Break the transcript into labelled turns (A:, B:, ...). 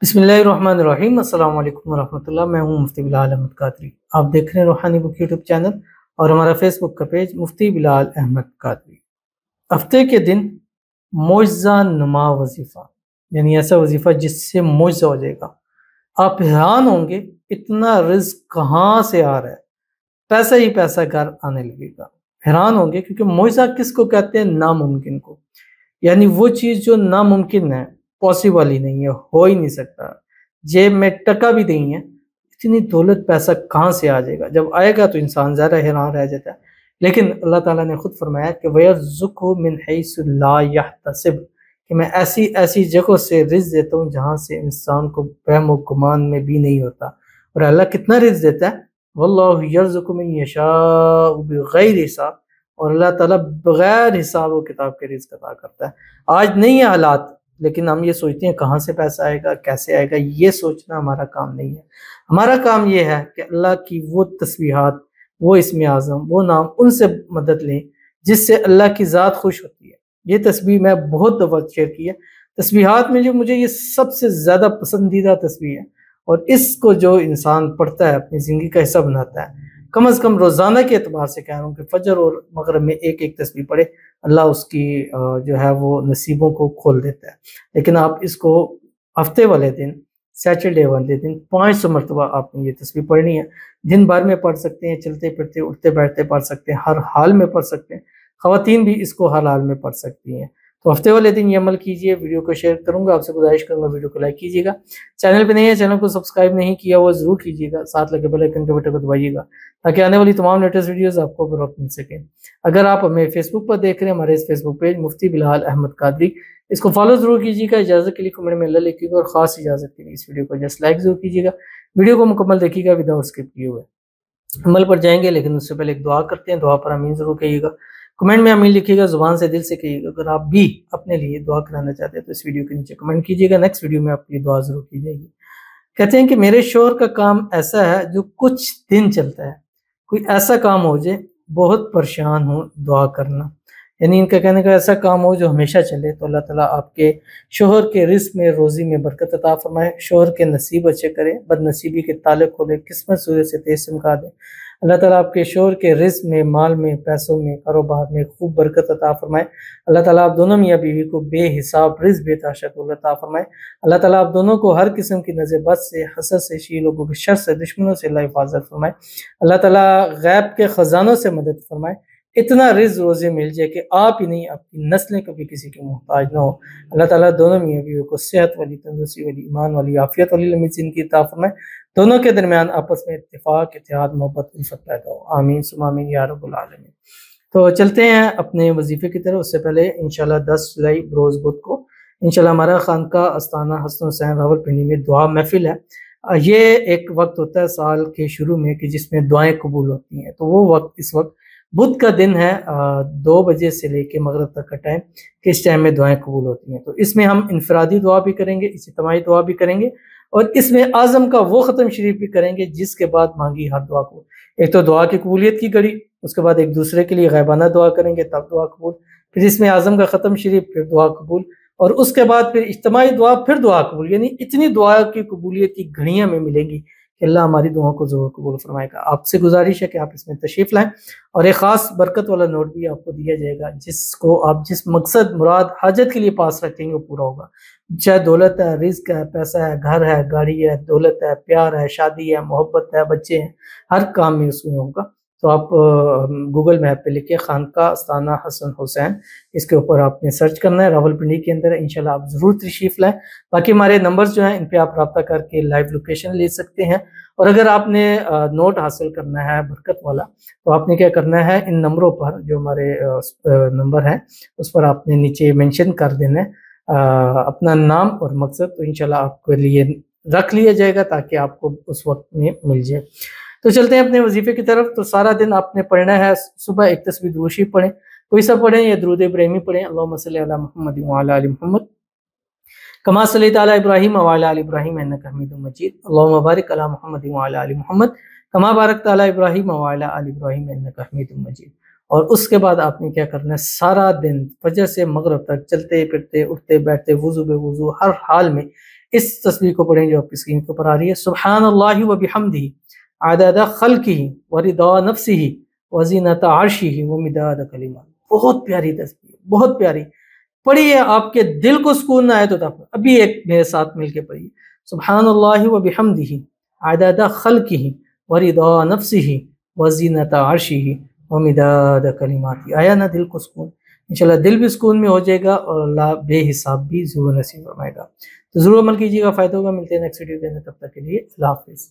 A: بسم اللہ الرحمن الرحیم۔ السلام علیکم ورحمۃ اللہ۔ میں ہوں مفتی بلال احمد قادری۔ آپ دیکھ رہے ہیں روحانی بک یوٹیوب چینل اور ہمارا فیس بک کا پیج مفتی بلال احمد قادری۔ ہفتے کے دن معجزہ نما وظیفہ، یعنی ایسا وظیفہ جس سے معجزہ ہو جائے گا۔ آپ حیران ہوں گے اتنا رزق کہاں سے آ رہا ہے، پیسہ ہی پیسہ گھر آنے لگے گا۔ حیران ہوں گے کیونکہ معجزہ کس کو کہتے ہیں؟ ناممکن کو، یعنی وہ چیز جو ناممکن ہے، پاسبل ہی نہیں ہے، ہو ہی نہیں سکتا، جیب میں ٹکا بھی نہیں ہے، اتنی دولت پیسہ کہاں سے آ جائے گا؟ جب آئے گا تو انسان زیادہ حیران رہ جاتا ہے۔ لیکن اللہ تعالیٰ نے خود فرمایا کہ وَيَرْزُقْهُ مِنْ حَيْثُ لَا يَحْتَسِبُ، کہ میں ایسی ایسی جگہوں سے رزق دیتا ہوں جہاں سے انسان کو وہم و گمان میں بھی نہیں ہوتا۔ اور اللہ کتنا رزق دیتا ہے؟ وَاللَّهُ يَرْزُقُ مِن يَشَاءُ بِغَيْرِ حساب، اور اللہ تعالیٰ بغیر حساب و کتاب کے رزق عطا کرتا ہے۔ آج نہیں ہے حالات، لیکن ہم یہ سوچتے ہیں کہاں سے پیسہ آئے گا، کیسے آئے گا۔ یہ سوچنا ہمارا کام نہیں ہے۔ ہمارا کام یہ ہے کہ اللہ کی وہ تسبیحات، وہ اسم اعظم، وہ نام، ان سے مدد لیں جس سے اللہ کی ذات خوش ہوتی ہے۔ یہ تسبیح میں بہت دفعہ شیئر کی ہے۔ تسبیحات میں جو مجھے یہ سب سے زیادہ پسندیدہ تسبیح ہے، اور اس کو جو انسان پڑھتا ہے اپنی زندگی کا حصہ بناتا ہے، کم از کم روزانہ کے اعتبار سے کہہ رہا ہوں کہ فجر اور مغرب میں ایک ایک تسبیح پڑھے، اللہ اس کی جو ہے وہ نصیبوں کو کھول دیتا ہے۔ لیکن آپ اس کو ہفتے والے دن، سیٹرڈے والے دن 500 مرتبہ آپ نے یہ تسبیح پڑھنی ہے۔ دن بھر میں پڑھ سکتے ہیں، چلتے پھرتے اٹھتے بیٹھتے پڑھ سکتے ہیں، ہر حال میں پڑھ سکتے ہیں۔ خواتین بھی اس کو ہر حال میں پڑھ سکتی ہیں۔ تو ہفتے والے دن یہ عمل کیجئے۔ ویڈیو کو شیئر کروں گا، آپ سے گزارش کروں گا ویڈیو کو لائک کیجیے گا۔ چینل پہ نہیں ہے، چینل کو سبسکرائب نہیں کیا وہ ضرور کیجیے گا، ساتھ لگے بیل آئیکن کے بٹن کو دبائیے گا تاکہ آنے والی تمام لیٹسٹ ویڈیوز آپ کو بروقت مل سکیں۔ اگر آپ ہمیں فیس بک پر دیکھ رہے ہیں، ہمارے اس فیس بک پیج مفتی بلال احمد قادری، اس کو فالو ضرور کیجیے گا۔ اجازت کے لیے کمنٹ میں اللہ لکھیے گا، اور خاص اجازت کے لیے اس ویڈیو کو جسٹ لائک ضرور کیجیے گا۔ ویڈیو کو مکمل دیکھیے گا وداؤٹ اسکپ کیے ہوئے۔ عمل پر جائیں گے، لیکن اس سے پہلے ایک دعا کرتے ہیں۔ دعا پر آمین ضرور کہیے گا، کمنٹ میں آمین لکھیے گا، زبان سے دل سے کہیے گا۔ اگر آپ بھی اپنے لیے دعا کرانا چاہتے ہیں تو اس ویڈیو کے نیچے کمنٹ کیجیے گا، نیکسٹ ویڈیو میں آپ کی دعا ضرور کی جائے گی۔ کہتے ہیں کہ میرے شوہر کا کام ایسا ہے جو کچھ دن چلتا ہے، کوئی ایسا کام ہو جائے بہت پریشان ہوں، دعا کرنا۔ یعنی ان کا کہنے کا ایسا کام ہو جو ہمیشہ چلے، تو اللہ تعالیٰ آپ کے شوہر کے رزق میں، روزی میں برکت عطا فرمائے، شوہر کے نصیب اچھے کرے، بد نصیبی کے تعلق کھولے، قسمت سورج سے تیز چمکا دے۔ اللہ تعالیٰ آپ کے شوہر کے رزق میں، مال میں، پیسوں میں، کاروبار میں خوب برکت عطا فرمائے۔ اللہ تعالیٰ آپ دونوں میاں بیوی کو بے حساب رزق، بے تحاشا دولت عطا فرمائے۔ اللہ تعالیٰ آپ دونوں کو ہر قسم کی نظر بد سے، حسد سے، شی لوگوں کے شر سے، دشمنوں سے اللہ حفاظت فرمائے۔ اللہ تعالیٰ غیب کے خزانوں سے مدد فرمائے، اتنا رزق روزے مل جائے کہ آپ ہی نہیں، آپ کی نسلیں کبھی کسی کی محتاج نہ ہو۔ اللہ تعالیٰ دونوں میاں بیوی کو صحت والی، تندرستی والی، ایمان والی، عافیت والی لمبی زندگی عطا فرمائے۔ دونوں کے درمیان آپس میں اتفاق، اتحاد، محبت، الفت پیدا ہو، آمین ثم آمین یا رب العالمین۔ تو چلتے ہیں اپنے وظیفے کی طرف۔ اس سے پہلے انشاءاللہ 10 جولائی بروز بدھ کو انشاءاللہ ہمارا خانقاہ آستانہ حسن حسین راولپنڈی میں دعا محفل ہے۔ یہ ایک وقت ہوتا ہے سال کے شروع میں کہ جس میں دعائیں قبول ہوتی ہیں، تو وہ وقت اس وقت بدھ کا دن ہے، 2 بجے سے لے کے مغرب تک کا ٹائم، کہ اس ٹائم میں دعائیں قبول ہوتی ہیں۔ تو اس میں ہم انفرادی دعا بھی کریں گے، اجتماعی دعا بھی کریں گے، اور اس میں اعظم کا وہ ختم شریف بھی کریں گے جس کے بعد مانگی ہر دعا کو۔ ایک تو دعا کی قبولیت کی گھڑی، اس کے بعد ایک دوسرے کے لیے غیبانہ دعا کریں گے، تب دعا قبول، پھر اس میں اعظم کا ختم شریف، پھر دعا قبول، اور اس کے بعد پھر اجتماعی دعا، پھر دعا قبول۔ یعنی اتنی دعا کی قبولیت کی گھڑیاں میں ملیں گی کہ اللہ ہماری دعاؤں کو ضرور قبول فرمائے گا۔ آپ سے گزارش ہے کہ آپ اس میں تشریف لائیں، اور ایک خاص برکت والا نوٹ بھی آپ کو دیا جائے گا، جس کو آپ جس مقصد، مراد، حاجت کے لیے پاس رکھیں گے وہ پورا ہوگا۔ چاہے دولت ہے، رزق ہے، پیسہ ہے، گھر ہے، گاڑی ہے، دولت ہے، پیار ہے، شادی ہے، محبت ہے، بچے ہیں، ہر کام میں اس میں ہوگا۔ تو آپ گوگل میپ پہ لکھیں خانقاہ آستانہ حسن حسین، اس کے اوپر آپ نے سرچ کرنا ہے، راولپنڈی کے اندر ہے۔ انشاءاللہ آپ ضرور تشریف لائیں۔ باقی ہمارے نمبرز جو ہیں ان پہ آپ رابطہ کر کے لائیو لوکیشن لے سکتے ہیں، اور اگر آپ نے نوٹ حاصل کرنا ہے برکت والا، تو آپ نے کیا کرنا ہے، ان نمبروں پر جو ہمارے نمبر ہیں اس پر آپ نے نیچے مینشن کر دینا ہے اپنا نام اور مقصد، تو انشاءاللہ آپ کے لیے رکھ لیا جائے گا تاکہ آپ کو اس وقت میں مل جائے۔ تو چلتے ہیں اپنے وظیفے کی طرف۔ تو سارا دن آپ نے پڑھنا ہے، صبح ایک تسبیح درود شریف پڑھیں، کوئی سا پڑھیں، یا درود ابراہیمی پڑھیں، اللہم صلی علی محمد وعلی آل محمد کما صلیت علی ابراہیم وعلی آل ابراہیم انک حمید مجید، اللہم بارک علی محمد وعلی آل محمد کما بارکت علی ابراہیم وعلی آل ابراہیم انک حمید مجید۔ اور اس کے بعد آپ نے کیا کرنا ہے، سارا دن فجر سے مغرب تک چلتے پھرتے اٹھتے بیٹھتے وضو بے وضو ہر حال میں اس تصویر کو پڑھیں جو آپ کی اسکرین کے اوپر آ رہی ہے. سبحان اللہ و بحمدہ عدد خلقہ و رضا نفسہ و زینت عرشہ و مداد کلمات. بہت پیاری تصویر، بہت پیاری. پڑھیے، آپ کے دل کو سکون نہ آئے تو ابھی ایک میرے ساتھ مل کے پڑھیے. سبحان اللہ و بحمدہ عدد خلقہ و رضا نفسہ و زینت عرشہ و مداد کلمات. آیا نا دل کو سکون؟ انشاءاللہ دل بھی سکون میں ہو جائے گا اور اللہ بے حساب بھی ضرور نصیب فرمائے گا. تو ضرور عمل کیجیے گا، فائدہ ہوگا. ملتے ہیں نیکسٹ ویڈیو کے اندر، تب تک کے لیے اللہ حافظ.